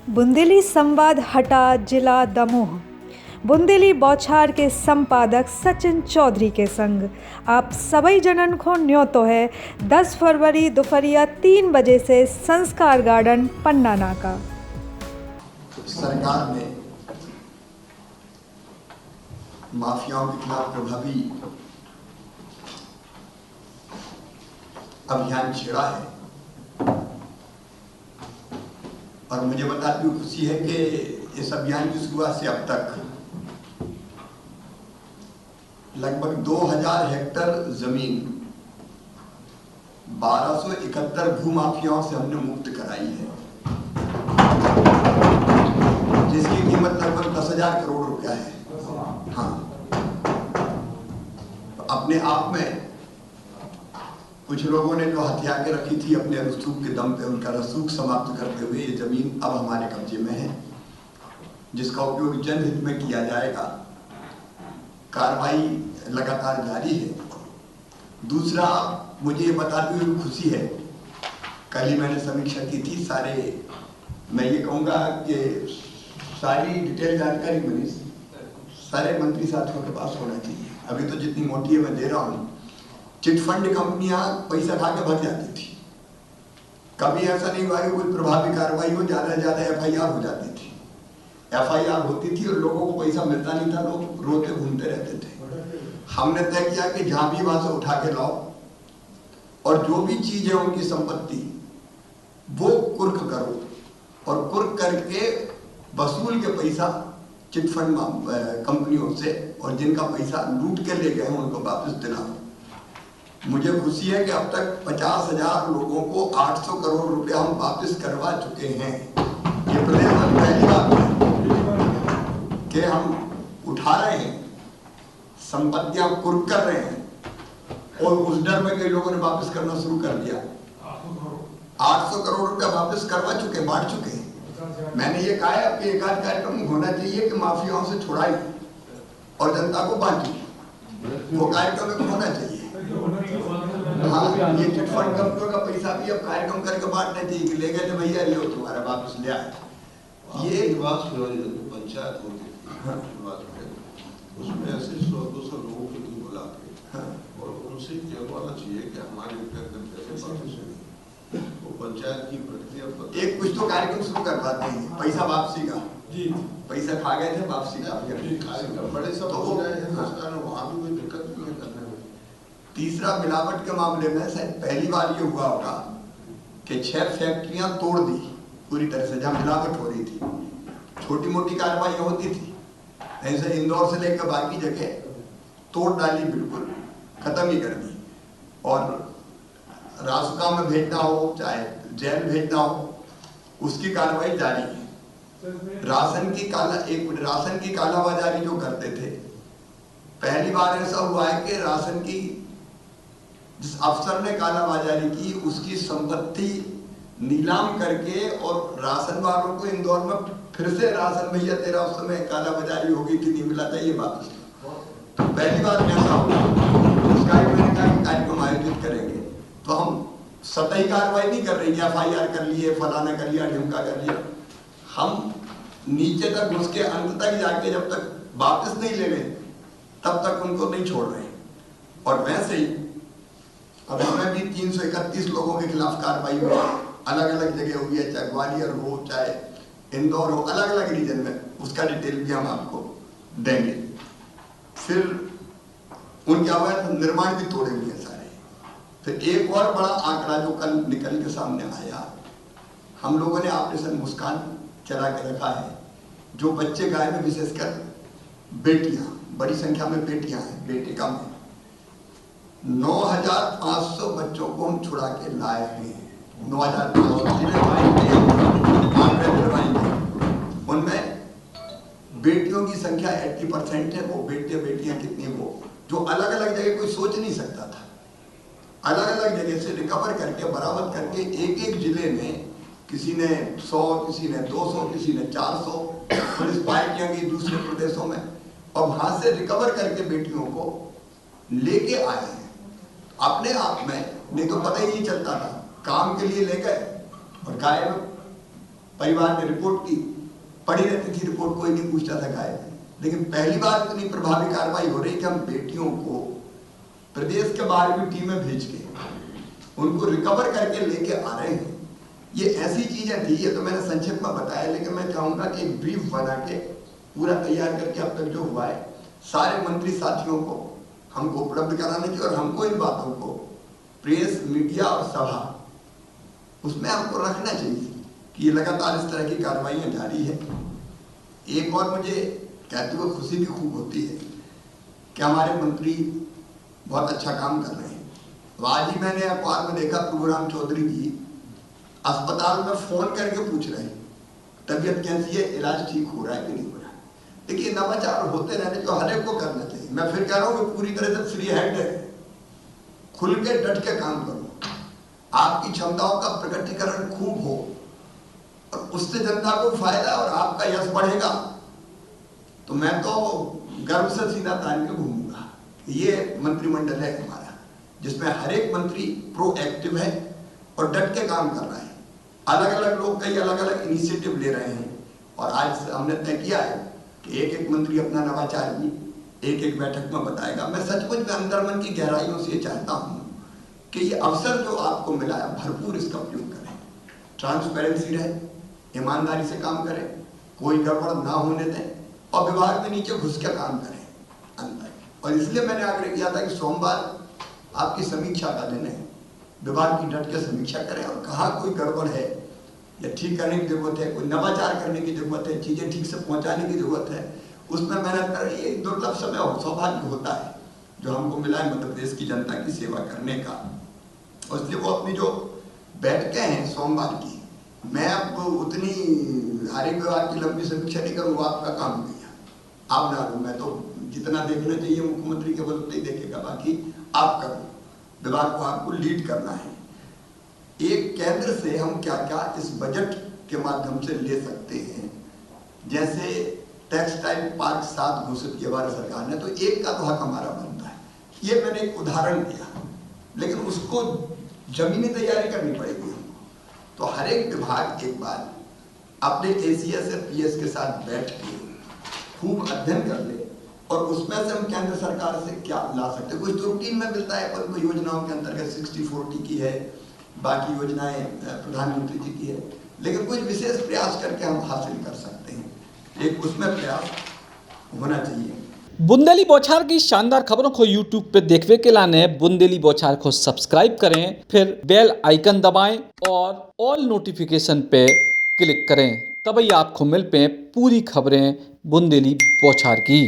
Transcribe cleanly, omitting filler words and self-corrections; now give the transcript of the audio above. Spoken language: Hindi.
बुंदेली संवाद हटा जिला दमोह। बुंदेली बौछार के संपादक सचिन चौधरी के संग आप सभी जनन को न्योतो है 10 फरवरी दोपहरिया 3 बजे से संस्कार गार्डन पन्ना नाका। सरकार ने माफियाओं के खिलाफ प्रभावी अभियान छेड़ा है और मुझे बताते हुए खुशी है कि इस अभियान की शुरुआत से अब तक लगभग 2000 हेक्टेयर जमीन 1271 भूमाफियाओं से हमने मुक्त कराई है, जिसकी कीमत लगभग 10,000 करोड़ रुपया है। हाँ, अपने आप में कुछ लोगों ने जो हथिया के रखी थी अपने रसूख के दम पे, उनका रसूख समाप्त करते हुए ये जमीन अब हमारे कब्जे में है, जिसका उपयोग जनहित में किया जाएगा। कार्रवाई लगातार जारी है। दूसरा, मुझे ये बताते हुए खुशी है, कल ही मैंने समीक्षा की थी। मैं ये कहूँगा कि सारी डिटेल जानकारी मनीष सारे मंत्री साथियों के पास होना चाहिए। अभी तो जितनी मोटी है मैं दे रहा हूँ। चिटफंड कंपनियां पैसा खा के भाग जाती थी। कभी ऐसा नहीं हुआ कि कोई प्रभावी कार्रवाई हो, ज्यादा से ज्यादा FIR हो जाती थी। FIR होती थी और लोगों को पैसा मिलता नहीं था, लोग रोते घूमते रहते थे। हमने तय किया कि जहां भी वहां से उठा के लाओ और जो भी चीज है उनकी संपत्ति वो कुर्क करो और कुर्क करके वसूल के पैसा चिटफंड कंपनियों से और जिनका पैसा लूट के ले गए उनको वापस दिलाओ। मुझे खुशी है कि अब तक 50,000 लोगों को 800 करोड़ रुपया हम वापस करवा चुके हैं। ये प्रदेश में पहली बात है कि हम उठा रहे हैं, संपत्तियां कुर्क कर रहे हैं और उस डर में कई लोगों ने वापस करना शुरू कर दिया। 800 करोड़ रुपया वापस करवा चुके, बांट चुके हैं। मैंने ये कहा है कि एक आध कार्यक्रम होना चाहिए कि माफियाओं से छुड़ाई और जनता को बांटी, वो कार्यक्रम होना चाहिए। हाँ, ये चिटफंड कंपनियों का पैसा भी अब कार्यक्रम करके बांटने चाहिए कि ले गए थे भैया, लियो तुम्हारा वापस ले आए। ये निवास पंचायत होती थी, उसमें ऐसे 100-200 लोगों को बुला के और उनसे कहवाना चाहिए कि हमारे पैसे वापस हुए। वो पंचायत की प्रक्रिया एक कुछ तो कार्यक्रम शुरू करवाते हैं, पैसा वापसी का। पैसा खा गए थे, वापसी का बड़े सब हो गए हैं, वहाँ भी कोई दिक्कत नहीं करने में। तीसरा, मिलावट के मामले में शायद पहली बार ये हुआ होगा कि 6 फैक्ट्रियां तोड़ दी पूरी तरह से, जहां मिलावट हो रही थी। छोटी मोटी कार्रवाई होती थी, ऐसे इंदौर से लेकर बाकी जगह तोड़ डाली, बिल्कुल खत्म ही कर दी। और रासुका में भेजना हो चाहे जेल भेजना हो, उसकी कार्रवाई जारी है। राशन की कालाबाजारी जो करते थे, पहली बार ऐसा हुआ है कि राशन की जिस अफसर ने कालाबाजारी की उसकी संपत्ति नीलाम करके और राशन वालों को इंदौर में फिर से राशन, भैया तेरा उस समय कालाबाजारी हो गई थी, नहीं मिला था, ये वापस। तो पहली बार ऐसा हुआ, उसका मैंने कहा कि कार्यक्रम आयोजित करेंगे। तो हम सतही कार्रवाई नहीं कर रहे हैं, FIR कर लिए, फलाना कर लिया, ढिमका कर लिया। हम नीचे तक घुस के अंत तक जाके जब तक वापस नहीं ले गए तब तक उनको नहीं छोड़ रहे। और वैसे ही अब हमें भी 331 लोगों के खिलाफ कार्रवाई हुई, अलग अलग जगह हुई है, चाहे ग्वालियर हो चाहे इंदौर हो, अलग अलग रीजन में। उसका डिटेल भी हम आपको देंगे। फिर उनके अवैध निर्माण भी तोड़े हुए हैं सारे। फिर एक और बड़ा आंकड़ा जो कल निकल के सामने आया, हम लोगों ने ऑपरेशन मुस्कान चला के रखा है। जो बच्चे गायब में, विशेषकर बेटियां, बड़ी संख्या में बेटियां हैं, बेटे कम है। 9,500 बच्चों को हम छुड़ा के लाए हैं। 9,500 उनमें बेटियों की संख्या 80% है। वो बेटियां कितनी, वो जो अलग अलग जगह कोई सोच नहीं सकता था, अलग अलग जगह से रिकवर करके बरामद करके एक एक जिले में किसी ने 100, किसी ने 200, किसी ने 400 पुलिस पार्टियां की दूसरे प्रदेशों में, और वहां से रिकवर करके बेटियों को लेके आए हैं। अपने आप में नहीं तो पता ही नहीं चलता था, काम के लिए ले गए और गायब। परिवार ने रिपोर्ट की, पड़ी रहती थी रिपोर्ट, कोई नहीं पूछता था गायब है। लेकिन पहली बार इतनी प्रभावी कार्रवाई हो रही कि हम बेटियों को प्रदेश के बाहर भी टीमें भेज के उनको रिकवर करके लेके आ रहे हैं। ये ऐसी चीजें थी, ये तो मैंने संक्षिप्त में बताया, लेकिन मैं चाहूंगा कि एक ब्रीफ बना के पूरा तैयार करके अब तक जो हुआ है सारे मंत्री साथियों को हमको उपलब्ध कराने की, और हमको इन बातों को प्रेस, मीडिया और सभा उसमें हमको रखना चाहिए कि ये लगातार इस तरह की कार्रवाइयां जारी है। एक और मुझे कहते हुए खुशी भी खूब होती है कि हमारे मंत्री बहुत अच्छा काम कर रहे हैं। आज ही मैंने अखबार में देखा प्रभुराम चौधरी जी अस्पताल में फोन करके पूछ रहे हैं तबीयत कैसी है, इलाज ठीक हो रहा है कि नहीं हो रहा है। देखिए नवाचार होते रहने जो हर एक को करना चाहिए। मैं फिर कह रहा हूँ कि पूरी तरह से फ्री हैंड है, खुल के डट के काम करो, आपकी क्षमताओं का प्रकटीकरण खूब हो और उससे जनता को फायदा और आपका यश बढ़ेगा। तो मैं तो गर्व से सीना तान के घूमूंगा। ये मंत्रिमंडल है हमारा जिसमें हर एक मंत्री प्रोएक्टिव है और डट के काम कर रहा है। अलग अलग लोग कई अलग अलग इनिशिएटिव ले रहे हैं और आज हमने तय किया है कि एक एक मंत्री अपना नवाचार भी एक एक बैठक में बताएगा। मैं सचमुच में अंदर मन की गहराइयों से ये चाहता हूँ कि ये अवसर जो आपको मिला है भरपूर इसका उपयोग करें, ट्रांसपेरेंसी रहे, ईमानदारी से काम करें, कोई गड़बड़ ना होने दें और विभाग में नीचे घुस के काम करें अंदर। और इसलिए मैंने आग्रह किया था कि सोमवार आपकी समीक्षा का दिन है, विभाग की डट के समीक्षा करें और कहाँ कोई गड़बड़ है या ठीक करने की जरूरत है, कोई नवाचार करने की जरूरत है, चीजें ठीक से पहुंचाने की जरूरत है, उसमें मेहनत करें। ये दुर्लभ समय और सौभाग्य होता है जो हमको मिला है मध्य प्रदेश की जनता की सेवा करने का। और इसलिए वो अपनी जो बैठकें हैं सोमवार की, मैं अब उतनी हर एक विभाग की लंबी समीक्षा नहीं करूँ, आपका काम नहीं है, आप ना लो, मैं तो जितना देखना चाहिए मुख्यमंत्री केवल उतना ही देखेगा, बाकी आप करो, विभाग को आपको लीड करना है। एक केंद्र से हम क्या क्या इस बजट के माध्यम से ले सकते हैं, जैसे टेक्सटाइल पार्क 7 घोषित किया भारत सरकार ने, तो एक का तो हक हमारा बनता है। ये मैंने एक उदाहरण दिया, लेकिन उसको जमीनी तैयारी करनी पड़ेगी हमको। तो हर एक विभाग एक बार अपने एसीएस या पीएस के साथ बैठ के खूब अध्ययन कर ले और उसमें से हम केंद्र सरकार से क्या ला सकते हैं। कुछ तो रूटीन में मिलता है, पर कोई योजनाओं के अंतर्गत 60-40 की है, बाकी योजनाएं प्रधानमंत्री जी की है, लेकिन कुछ विशेष प्रयास करके हम हासिल कर सकते हैं। एक उसमें प्रयास होना चाहिए। बुंदेली बौछार की शानदार खबरों को YouTube पे देखने के लिए बुंदेली बौछार को सब्सक्राइब करें, फिर बेल आइकन दबाएं और ऑल नोटिफिकेशन पे क्लिक करें, तभी आपको मिल पे पूरी खबरें बुंदेली बौछार की।